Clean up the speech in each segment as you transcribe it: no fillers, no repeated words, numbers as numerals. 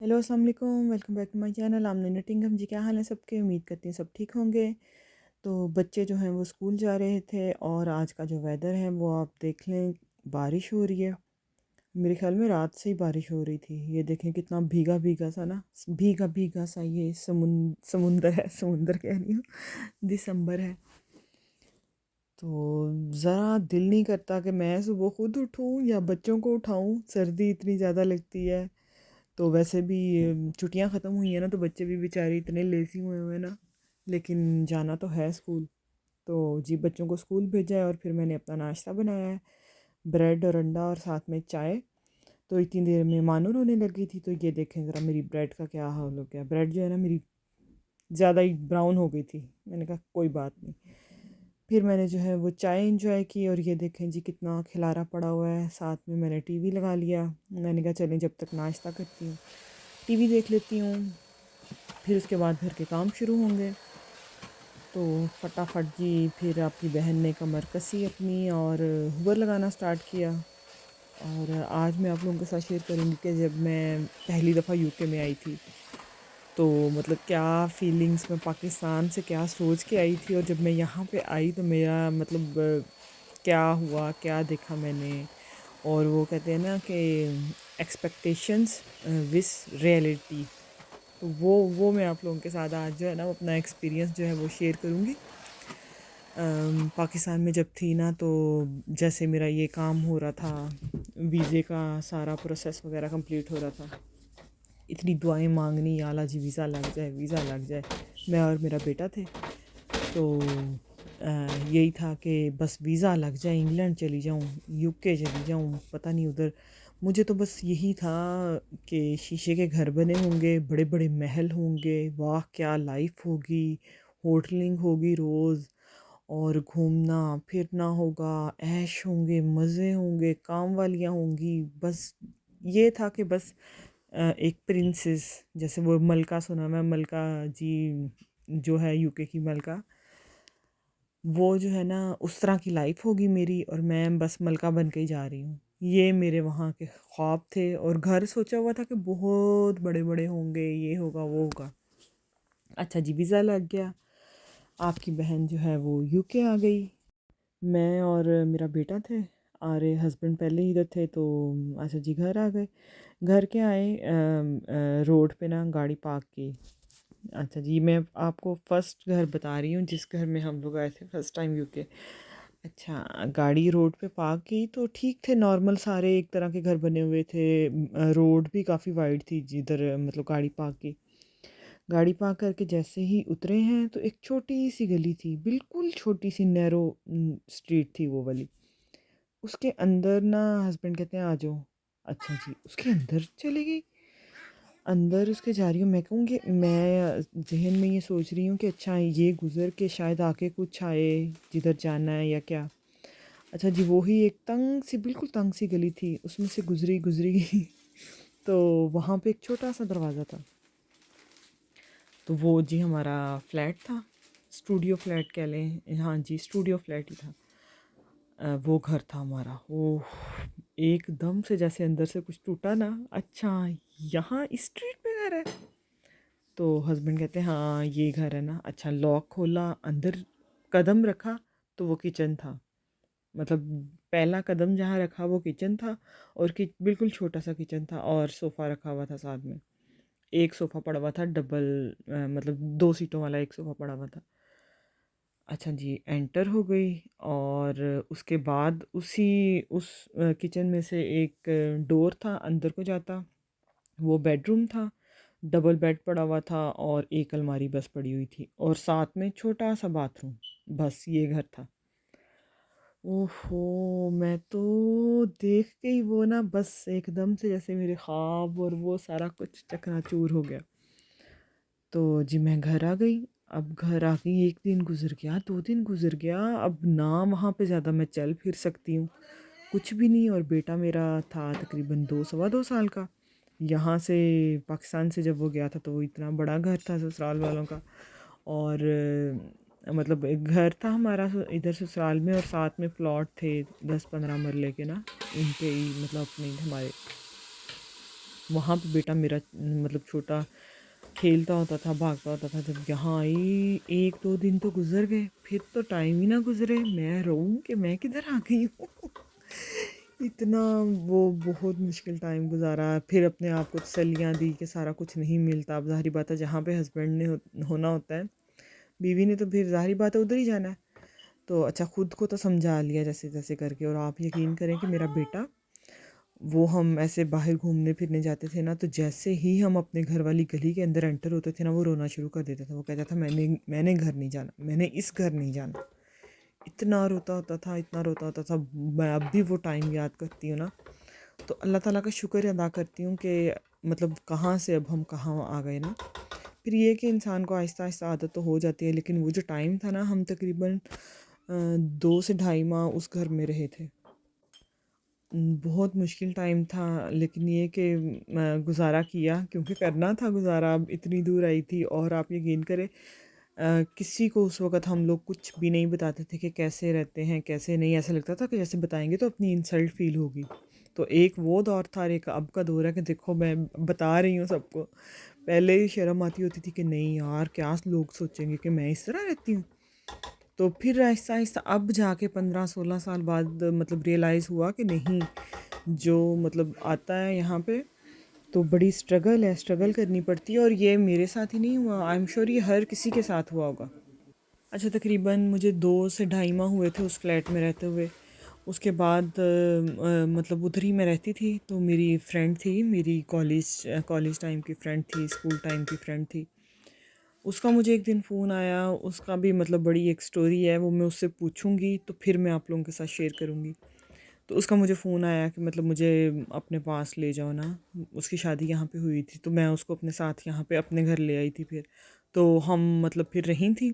Hello अस्सलाम वालेकुम, welcome back to my channel Amna Nottingham. जी क्या हाल है सबके? उम्मीद करती हैं सब ठीक होंगे। तो बच्चे जो हैं वो स्कूल जा रहे थे और आज का जो वेदर है वो आप देख लें, बारिश हो रही है। मेरे ख्याल में रात से ही बारिश हो रही थी। ये देखें कितना भीगा भीगा सा ना, भीगा भीगा सा ये समुंदर है, समुंदर कह रही हूँ, दिसंबर है। तो ज़रा दिल नहीं करता कि मैं सुबह खुद उठूँ या बच्चों को उठाऊँ, सर्दी इतनी ज़्यादा लगती है। तो वैसे भी छुट्टियां ख़त्म हुई हैं ना, तो बच्चे भी बेचारे इतने लेज़ी हुए हुए हैं ना, लेकिन जाना तो है स्कूल। तो जी बच्चों को स्कूल भेजा है और फिर मैंने अपना नाश्ता बनाया है, ब्रेड और अंडा और साथ में चाय। तो इतनी देर में मानो रोने लगी थी, तो ये देखें ज़रा मेरी ब्रेड का क्या हाल हो गया। ब्रेड जो है ना मेरी ज़्यादा ही ब्राउन हो गई थी। मैंने कहा कोई बात नहीं, फिर मैंने जो है वो चाय इंजॉय की और ये देखें जी कितना खिलारा पड़ा हुआ है। साथ में मैंने टीवी लगा लिया। मैंने कहा चलें जब तक नाश्ता करती हूँ टीवी देख लेती हूँ, फिर उसके बाद घर के काम शुरू होंगे। तो फटाफट जी फिर आपकी बहन ने कमर कसी अपनी और हुबर लगाना स्टार्ट किया। और आज मैं आप लोगों के साथ शेयर करूँगी कि जब मैं पहली दफ़ा यूके में आई थी, तो मतलब क्या फीलिंग्स मैं पाकिस्तान से क्या सोच के आई थी और जब मैं यहाँ पे आई तो मेरा मतलब क्या हुआ, क्या देखा मैंने। और वो कहते हैं ना कि एक्सपेक्टेशंस विस रियलिटी। तो वो मैं आप लोगों के साथ आज जो है ना वो अपना एक्सपीरियंस जो है वो शेयर करूँगी। पाकिस्तान में जब थी ना, तो जैसे मेरा ये काम हो रहा था, वीज़े का सारा प्रोसेस वगैरह कंप्लीट हो रहा था, इतनी दुआएं मांगनी, आला जी वीज़ा लग जाए, वीज़ा लग जाए। मैं और मेरा बेटा थे, तो यही था कि बस वीज़ा लग जाए, इंग्लैंड चली जाऊँ, यूके चली जाऊँ, पता नहीं उधर। मुझे तो बस यही था कि शीशे के घर बने होंगे, बड़े बड़े महल होंगे, वाह क्या लाइफ होगी, होटलिंग होगी रोज़, और घूमना फिरना होगा, ऐश होंगे, मज़े होंगे, काम वालियाँ होंगी। बस ये था कि बस एक प्रिंसेस, जैसे वो मलका सुना, मैं मलका जी जो है यूके की मलका, वो जो है ना उस तरह की लाइफ होगी मेरी और मैं बस मलका बन के ही जा रही हूँ। ये मेरे वहाँ के ख्वाब थे और घर सोचा हुआ था कि बहुत बड़े बड़े होंगे, ये होगा वो होगा। अच्छा जी वीज़ा लग गया, आपकी बहन जो है वो यूके आ गई। मैं और मेरा बेटा थे, और हस्बैंड पहले ही इधर थे, तो अच्छा जी घर आ गए। घर के आए, रोड पे ना गाड़ी पार्क की। अच्छा जी मैं आपको फ़र्स्ट घर बता रही हूँ जिस घर में हम लोग आए थे फ़र्स्ट टाइम यूके। अच्छा, गाड़ी रोड पे पार्क की तो ठीक थे, नॉर्मल सारे एक तरह के घर बने हुए थे। रोड भी काफ़ी वाइड थी जिधर मतलब गाड़ी पार्क की। गाड़ी पार्क करके जैसे ही उतरे हैं तो एक छोटी सी गली थी, बिल्कुल छोटी सी नैरो स्ट्रीट थी वो वाली। उसके अंदर ना हस्बैंड कहते हैं आ जाओ। अच्छा जी उसके अंदर चली गई। अंदर उसके जा रही हूँ, मैं कहूँगी मैं ज़हन में ये सोच रही हूँ कि अच्छा ये गुज़र के शायद आके कुछ आए जिधर जाना है या क्या। अच्छा जी वो ही एक तंग सी, बिल्कुल तंग सी गली थी, उसमें से गुज़री गुज़री गई। तो वहाँ पे एक छोटा सा दरवाज़ा था, तो वो जी हमारा फ्लैट था, स्टूडियो फ्लैट कह लें, हाँ जी स्टूडियो फ्लैट ही था। वो घर था हमारा। ओह! एकदम से जैसे अंदर से कुछ टूटा ना, अच्छा यहाँ इस स्ट्रीट पे घर है? तो हस्बैंड कहते हैं हाँ ये घर है ना। अच्छा लॉक खोला, अंदर कदम रखा तो वो किचन था। मतलब पहला कदम जहाँ रखा वो किचन था, और बिल्कुल छोटा सा किचन था और सोफ़ा रखा हुआ था साथ में। एक सोफ़ा पड़ा हुआ था डबल, मतलब 2 सीटों वाला एक सोफ़ा पड़ा हुआ था। अच्छा जी एंटर हो गई, और उसके बाद उस किचन में से एक डोर था अंदर को जाता, वो बेडरूम था। डबल बेड पड़ा हुआ था और एक अलमारी बस पड़ी हुई थी और साथ में छोटा सा बाथरूम। बस ये घर था। ओहो! मैं तो देख के ही वो ना बस एकदम से जैसे मेरे ख्वाब और वो सारा कुछ चकनाचूर हो गया। तो जी मैं घर आ गई। अब घर आ गई, 1 दिन गुज़र गया, 2 दिन गुज़र गया, अब ना वहाँ पे ज़्यादा मैं चल फिर सकती हूँ, कुछ भी नहीं। और बेटा मेरा था तकरीबन 2 सवा 2 साल का। यहाँ से पाकिस्तान से जब वो गया था तो वो इतना बड़ा घर था ससुराल वालों का, और मतलब एक घर था हमारा इधर ससुराल में, और साथ में प्लॉट थे 10-15 मरले के ना, उनके ही मतलब अपने ही हमारे। वहाँ पे बेटा मेरा मतलब छोटा खेलता होता था, भागता होता था। जब यहाँ आई 1-2 दिन तो गुज़र गए, फिर तो टाइम ही ना गुज़रे, मैं रोऊँ कि मैं किधर आ गई हूँ। इतना वो बहुत मुश्किल टाइम गुज़ारा। फिर अपने आप को तसल्लियाँ दी कि सारा कुछ नहीं मिलता। अब ज़ाहिर बात है जहाँ पे हस्बैंड ने होना होता है, बीवी ने तो फिर ज़ाहिर बात है उधर ही जाना है। तो अच्छा खुद को तो समझा लिया जैसे-तैसे करके। और आप यकीन करें कि मेरा बेटा, वो हम ऐसे बाहर घूमने फिरने जाते थे ना, तो जैसे ही हम अपने घर वाली गली के अंदर एंटर होते थे ना, वो रोना शुरू कर देता था। वो कहता था मैंने मैंने घर नहीं जाना, मैंने इस घर नहीं जाना। इतना रोता होता था, इतना रोता होता था। मैं अब भी वो टाइम याद करती हूँ ना, तो अल्लाह ताला का शुक्र अदा करती हूँ कि मतलब कहाँ से अब हम कहाँ आ गए ना। फिर ये कि इंसान को आहिस्ता आहिस्ता आदत तो हो जाती है, लेकिन वो जो टाइम था ना, हम तकरीबन 2 से ढाई माह उस घर में रहे थे। बहुत मुश्किल टाइम था, लेकिन ये कि गुज़ारा किया क्योंकि करना था गुज़ारा। अब इतनी दूर आई थी और आप यकीन करें किसी को उस वक़्त हम लोग कुछ भी नहीं बताते थे कि कैसे रहते हैं, कैसे नहीं। ऐसा लगता था कि जैसे बताएँगे तो अपनी इंसल्ट फ़ील होगी। तो एक वो दौर था और एक अब का दौर है कि देखो मैं बता रही हूँ सबको। पहले ही शर्म आती होती थी कि नहीं यार, क्या लोग सोचेंगे कि मैं इस तरह रहती हूँ। तो फिर आहिस्ता-आहिस्ता अब जाके 15-16 साल बाद मतलब रियलाइज़ हुआ कि नहीं, जो मतलब आता है यहाँ पे तो बड़ी स्ट्रगल है, स्ट्रगल करनी पड़ती है। और ये मेरे साथ ही नहीं हुआ, आई एम श्योर ये हर किसी के साथ हुआ होगा। अच्छा तकरीबन मुझे 2 से ढाई माह हुए थे उस फ्लैट में रहते हुए। उसके बाद मतलब उधर ही मैं रहती थी। तो मेरी फ्रेंड थी, मेरी कॉलेज टाइम की फ्रेंड थी, स्कूल टाइम की फ्रेंड थी। उसका मुझे एक दिन फ़ोन आया, उसका भी मतलब बड़ी एक स्टोरी है, वो मैं उससे पूछूंगी तो फिर मैं आप लोगों के साथ शेयर करूंगी। तो उसका मुझे फ़ोन आया कि मतलब मुझे अपने पास ले जाओ ना। उसकी शादी यहाँ पे हुई थी, तो मैं उसको अपने साथ यहाँ पे अपने घर ले आई थी फिर। तो हम मतलब फिर रही थी।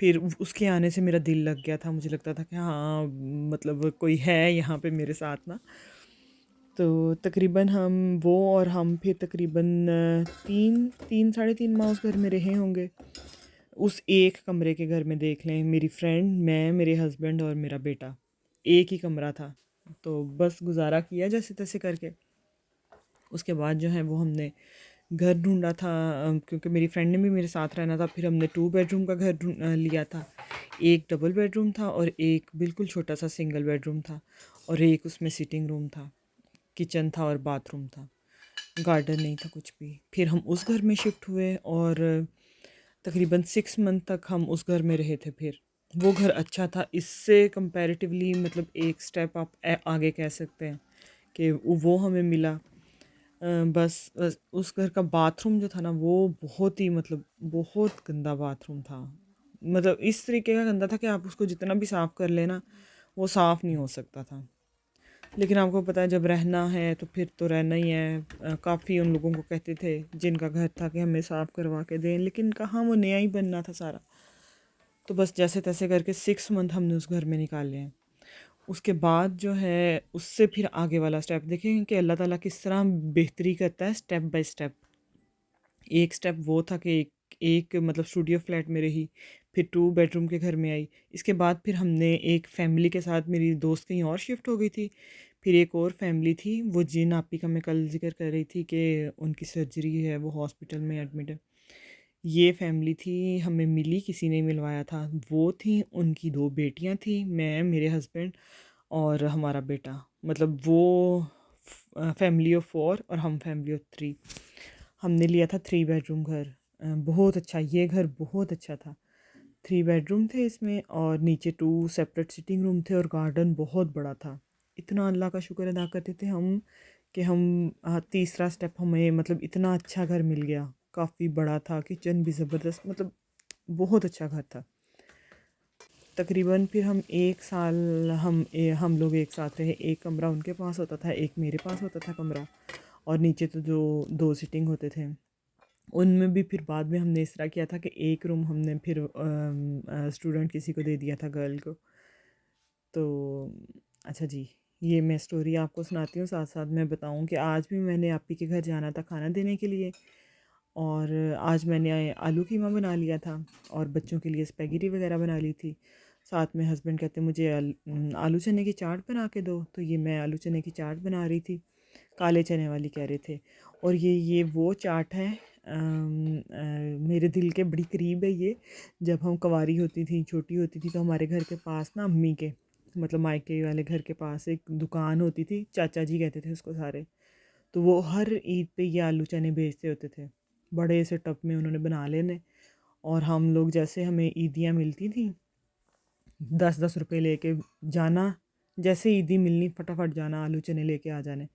फिर उसके आने से मेरा दिल लग गया था, मुझे लगता था कि हाँ मतलब कोई है यहाँ पे मेरे साथ ना। तो तकरीबन वो और हम फिर तकरीबन 3 साढ़े 3 माह उस घर में रहे होंगे। उस एक कमरे के घर में देख लें, मेरी फ्रेंड, मैं, मेरे हस्बैंड और मेरा बेटा, एक ही कमरा था। तो बस गुज़ारा किया जैसे-तैसे करके। उसके बाद जो है वो हमने घर ढूँढा था, क्योंकि मेरी फ्रेंड ने भी मेरे साथ रहना था। फिर हमने 2 बेडरूम का घर लिया था। एक डबल बेडरूम था और एक बिल्कुल छोटा-सा सिंगल बेडरूम था और एक उसमें सिटिंग रूम था, किचन था और बाथरूम था। गार्डन नहीं था कुछ भी। फिर हम उस घर में शिफ्ट हुए और तकरीबन 6 मंथ तक हम उस घर में रहे थे फिर। वो घर अच्छा था, इससे कंपैरेटिवली मतलब एक स्टेप आप आगे कह सकते हैं कि वो हमें मिला। बस उस घर का बाथरूम जो था ना, वो बहुत ही मतलब बहुत गंदा बाथरूम था। मतलब इस तरीके का गंदा था कि आप उसको जितना भी साफ़ कर लेना, वो साफ़ नहीं हो सकता था। लेकिन आपको पता है जब रहना है तो फिर तो रहना ही है। काफ़ी उन लोगों को कहते थे जिनका घर था कि हमें साफ़ करवा के दें, लेकिन कहाँ, वो नया ही बनना था सारा। तो बस जैसे तैसे करके 6 मंथ हमने उस घर में निकाले हैं। उसके बाद जो है उससे फिर आगे वाला स्टेप देखें कि अल्लाह ताला किस तरह बेहतरी करता है स्टेप बाय स्टेप। एक स्टेप वो था कि एक मतलब स्टूडियो फ्लैट में रही, फिर 2 बेडरूम के घर में आई। इसके बाद फिर हमने एक फैमिली के साथ, मेरी दोस्त कहीं और शिफ्ट हो गई थी। फिर एक और फैमिली थी, वो जिन आपी का मैं कल ज़िक्र कर रही थी कि उनकी सर्जरी है, वो हॉस्पिटल में एडमिट है। ये फैमिली थी, हमें मिली, किसी ने मिलवाया था। वो थी, उनकी 2 बेटियाँ थीं, मैं, मेरे हस्बैंड और हमारा बेटा। मतलब वो फैमिली ऑफ 4 और हम फैमिली ऑफ 3। हमने लिया था 3 बेडरूम घर। बहुत अच्छा, ये घर बहुत अच्छा था। 3 बेडरूम थे इसमें और नीचे 2 सेपरेट सिटिंग रूम थे और गार्डन बहुत बड़ा था। इतना अल्लाह का शुक्र अदा करते थे हम कि हम तीसरा स्टेप हमें मतलब इतना अच्छा घर मिल गया। काफ़ी बड़ा था, किचन भी ज़बरदस्त, मतलब बहुत अच्छा घर था। तकरीबन फिर हम 1 साल हम लोग एक साथ रहे। एक कमरा उनके पास होता था, एक मेरे पास होता था कमरा। और नीचे तो जो 2 सिटिंग होते थे, उनमें भी फिर बाद में हमने इस तरह किया था कि एक रूम हमने फिर स्टूडेंट किसी को दे दिया था, गर्ल को। तो अच्छा जी, ये मैं स्टोरी आपको सुनाती हूँ, साथ साथ मैं बताऊँ कि आज भी मैंने आपी के घर जाना था खाना देने के लिए। और आज मैंने आलू कीमा बना लिया था और बच्चों के लिए स्पैगेटी वगैरह बना ली थी। साथ में हस्बैंड कहते मुझे आलू चने की चाट बना के दो, तो ये मैं आलू चने की चाट बना रही थी। काले चने वाली कह रहे थे। और ये वो चाट है, मेरे दिल के बड़ी करीब है ये। जब हम कवारी होती थी, छोटी होती थी, तो हमारे घर के पास ना, अम्मी के मतलब मायके वाले घर के पास एक दुकान होती थी, चाचा जी कहते थे उसको सारे। तो वो हर ईद पे ये आलू चने बेचते होते थे, बड़े से टब में उन्होंने बना लेने। और हम लोग जैसे हमें ईदियाँ मिलती थी, 10-10 रुपए लेके जाना, जैसे ईदी मिलनी फटाफट जाना, आलू चने लेके आ जाने।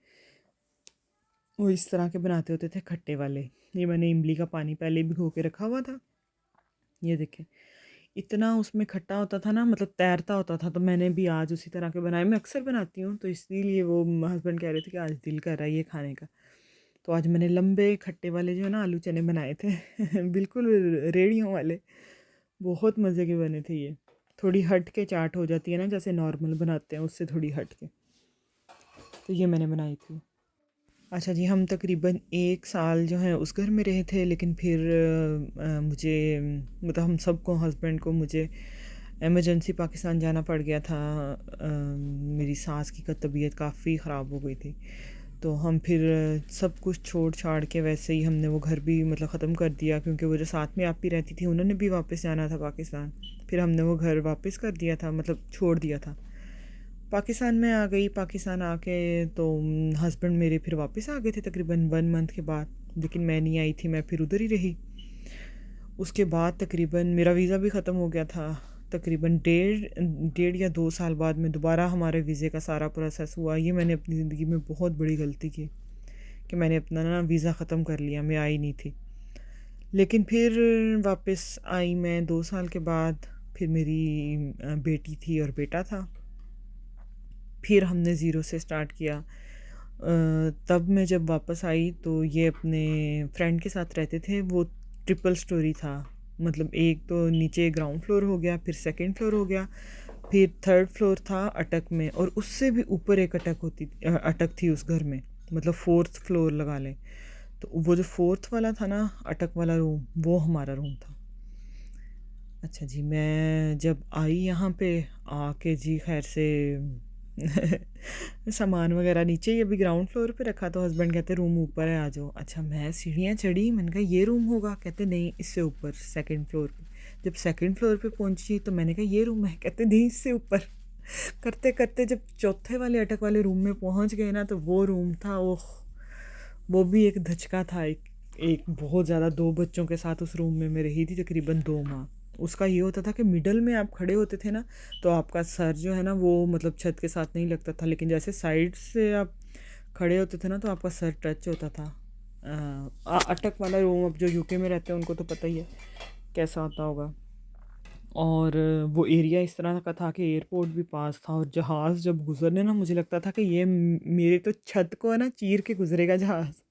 वो इस तरह के बनाते होते थे, खट्टे वाले। ये मैंने इमली का पानी पहले भिगो के रखा हुआ था, ये देखें। इतना उसमें खट्टा होता था ना, मतलब तैरता होता था। तो मैंने भी आज उसी तरह के बनाए, मैं अक्सर बनाती हूँ, तो इसीलिए वो हस्बैंड कह रहे थे कि आज दिल कर रहा है ये खाने का। तो आज मैंने लंबे खट्टे वाले जो है ना आलू चने बनाए थे बिल्कुल रेड़ियों वाले, बहुत मज़े के बने थे ये। थोड़ी हट के चाट हो जाती है ना, जैसे नॉर्मल बनाते हैं उससे थोड़ी हट के। तो ये मैंने बनाई थी। अच्छा जी, हम तकरीबन 1 साल जो है उस घर में रहे थे, लेकिन फिर मुझे मतलब हम सबको, हस्बैंड को, मुझे इमरजेंसी पाकिस्तान जाना पड़ गया था। मेरी सास की तबीयत काफ़ी ख़राब हो गई थी। तो हम फिर सब कुछ छोड़ छाड़ के वैसे ही हमने वो घर भी मतलब ख़त्म कर दिया, क्योंकि वो जो साथ में आप ही रहती थी उन्होंने भी वापस जाना था पाकिस्तान। फिर हमने वो घर वापस कर दिया था, मतलब छोड़ दिया था। पाकिस्तान में आ गई, पाकिस्तान आके तो हस्बैंड मेरे फिर वापस आ गए थे तकरीबन 1 मंथ के बाद। लेकिन मैं नहीं आई थी, मैं फिर उधर ही रही। उसके बाद तकरीबन मेरा वीज़ा भी ख़त्म हो गया था। तकरीबन डेढ़ या 2 साल बाद में दोबारा हमारे वीज़े का सारा प्रोसेस हुआ। ये मैंने अपनी ज़िंदगी में बहुत बड़ी गलती की कि मैंने अपना ना वीज़ा ख़त्म कर लिया, मैं आई नहीं थी। लेकिन फिर वापस आई मैं 2 साल के बाद। फिर मेरी बेटी थी और बेटा था। फिर हमने ज़ीरो से स्टार्ट किया। तब मैं जब वापस आई तो ये अपने फ्रेंड के साथ रहते थे। वो ट्रिपल स्टोरी था, मतलब एक तो नीचे ग्राउंड फ्लोर हो गया, फिर सेकंड फ्लोर हो गया, फिर थर्ड फ्लोर था अटक में, और उससे भी ऊपर एक अटक थी उस घर में, मतलब फोर्थ फ्लोर लगा लें। तो वो जो फोर्थ वाला था ना, अटक वाला रूम, वो हमारा रूम था। अच्छा जी, मैं जब आई यहाँ पे आके जी, खैर से सामान वगैरह नीचे ही अभी ग्राउंड फ्लोर पे रखा, तो हस्बैंड कहते रूम ऊपर है, आ जाओ। अच्छा, मैं सीढ़ियाँ चढ़ी, मैंने कहा ये रूम होगा, कहते नहीं इससे ऊपर सेकंड फ्लोर पे। जब सेकंड फ्लोर पे पहुंची तो मैंने कहा ये रूम है, कहते नहीं इससे ऊपर। करते करते जब चौथे वाले अटक वाले रूम में पहुंच गए ना, तो वो रूम था, ओह, वो भी एक धचका था। एक बहुत ज़्यादा, 2 बच्चों के साथ उस रूम में मैं रही थी तकरीबन 2 माह। उसका ये होता था कि मिडल में आप खड़े होते थे ना, तो आपका सर जो है ना वो मतलब छत के साथ नहीं लगता था, लेकिन जैसे साइड से आप खड़े होते थे ना तो आपका सर टच होता था। अटक वाला रूम, अब जो यूके में रहते हैं उनको तो पता ही है कैसा होता होगा। और वो एरिया इस तरह का था कि एयरपोर्ट भी पास था, और जहाज़ जब गुज़रने ना, मुझे लगता था कि ये मेरे तो छत को है ना चीर के गुज़रेगा जहाज़।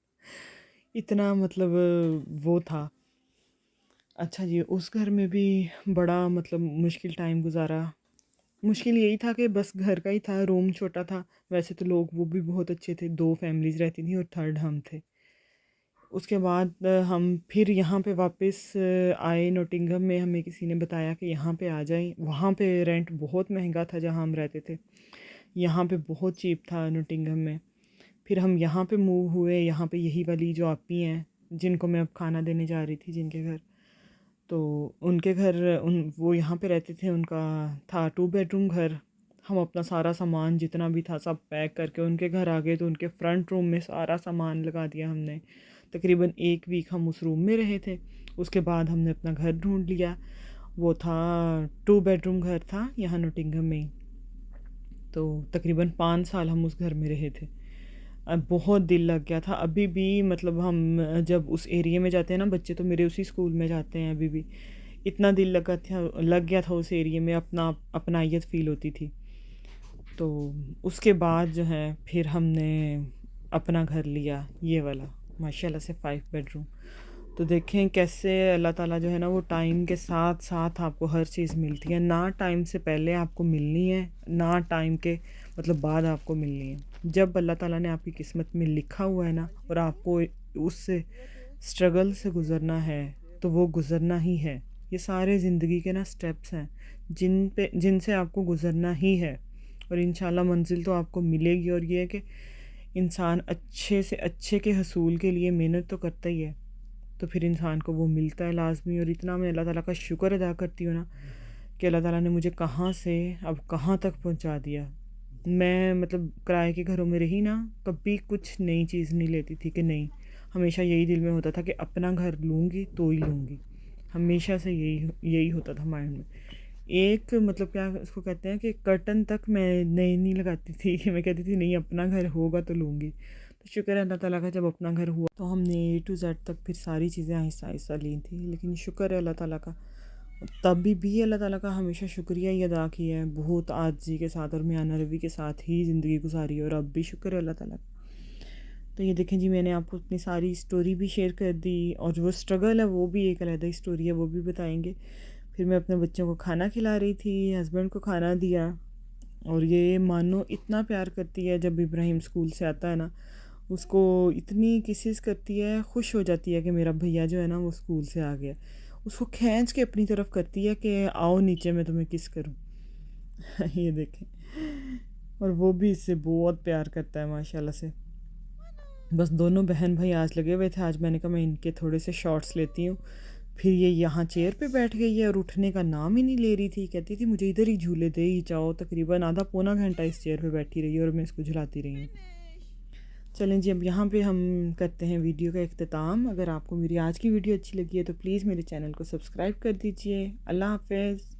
इतना मतलब वो था। अच्छा जी, उस घर में भी बड़ा मतलब मुश्किल टाइम गुज़ारा। मुश्किल यही था कि बस घर का ही था, रूम छोटा था। वैसे तो लोग वो भी बहुत अच्छे थे, 2 फैमिलीज़ रहती थी और थर्ड हम थे। उसके बाद हम फिर यहाँ पे वापस आए नोटिंगम में। हमें किसी ने बताया कि यहाँ पे आ जाएं। वहाँ पे रेंट बहुत महंगा था जहाँ हम रहते थे, यहाँ पे बहुत चीप था नोटिंगम में। फिर हम यहाँ पे मूव हुए। यहाँ पे यही वाली जो आपी हैं, जिनको मैं अब खाना देने जा रही थी, जिनके घर, तो उनके घर, उन वो यहाँ पे रहते थे। उनका था 2 बेडरूम घर। हम अपना सारा सामान जितना भी था सब पैक करके उनके घर आ गए। तो उनके फ्रंट रूम में सारा सामान लगा दिया हमने। तकरीबन 1 वीक हम उस रूम में रहे थे। उसके बाद हमने अपना घर ढूंढ लिया। वो था 2 बेडरूम घर था यहाँ नोटिंगम में ही। तो तकरीबन 5 साल हम उस घर में रहे थे। अब बहुत दिल लग गया था अभी भी, मतलब हम जब उस एरिया में जाते हैं ना, बच्चे तो मेरे उसी स्कूल में जाते हैं अभी भी। इतना दिल लग गया था उस एरिया में, अपनायत फ़ील होती थी। तो उसके बाद जो है फिर हमने अपना घर लिया, ये वाला माशाल्लाह से 5 बेडरूम। तो देखें कैसे अल्लाह ताला जो है ना वो टाइम के साथ साथ आपको हर चीज़ मिलती है। ना टाइम से पहले आपको मिलनी है, ना टाइम के मतलब बाद आपको मिलनी है। जब अल्लाह ताला ने आपकी किस्मत में लिखा हुआ है ना, और आपको उससे स्ट्रगल से गुज़रना है, तो वो गुज़रना ही है। ये सारे ज़िंदगी के ना स्टेप्स हैं जिनसे आपको गुज़रना ही है, और इंशाल्लाह मंजिल तो आपको मिलेगी। और ये है कि इंसान अच्छे से अच्छे के हसूल के लिए मेहनत तो करता ही है, तो फिर इंसान को वो मिलता है लाजमी। और इतना मैं अल्लाह ताला का शुक्र अदा करती हूँ ना कि अल्लाह ताला ने मुझे कहाँ से अब कहाँ तक पहुँचा दिया। मैं मतलब किराए के घरों में रही ना, कभी कुछ नई चीज़ नहीं लेती थी कि नहीं, हमेशा यही दिल में होता था कि अपना घर लूँगी तो ही लूँगी। हमेशा से यही यही होता था माइंड में। एक मतलब क्या उसको कहते हैं कि कर्टन तक मैं नहीं लगाती थी कि मैं कहती थी नहीं, अपना घर होगा तो लूँगी। तो शुक्र है अल्लाह ताला का, जब अपना घर हुआ तो हमने ए टू जेड तक फिर सारी चीज़ें आहिस्ता आहिस्ता ली थी। लेकिन शुक्र है अल्लाह ताला का, तभी भी अल्लाह ताला का हमेशा शुक्रिया ही अदा किया है, बहुत आजिज़ी के साथ और म्याना रवि के साथ ही ज़िंदगी गुजारी है, और अब भी शुक्र है अल्लाह ताला का। तो ये देखें जी, मैंने आपको अपनी सारी स्टोरी भी शेयर कर दी, और जो स्ट्रगल है वो भी एक अलग स्टोरी है, वो भी बताएंगे। फिर मैं अपने बच्चों को खाना खिला रही थी, हस्बैंड को खाना दिया, और ये मानो इतना प्यार करती है, जब इब्राहिम स्कूल से आता है ना उसको इतनी किसेस करती है, खुश हो जाती है कि मेरा भैया जो है ना वो स्कूल से आ गया। उसको खींच के अपनी तरफ करती है कि आओ नीचे मैं तुम्हें किस करूं। ये देखें, और वो भी इससे बहुत प्यार करता है माशाल्लाह से। बस दोनों बहन भाई आज लगे हुए थे, आज मैंने कहा मैं इनके थोड़े से शॉर्ट्स लेती हूँ। फिर ये यहाँ चेयर पे बैठ गई है और उठने का नाम ही नहीं ले रही थी, कहती थी मुझे इधर ही झूले दे ही जाओ। तकरीबन आधा पौना घंटा इस चेयर पे बैठी रही और मैं इसको झुलाती रही हूँ। चलें जी, अब यहाँ पे हम करते हैं वीडियो का इख्तिताम। अगर आपको मेरी आज की वीडियो अच्छी लगी है तो प्लीज़ मेरे चैनल को सब्सक्राइब कर दीजिए। अल्लाह हाफ़िज़।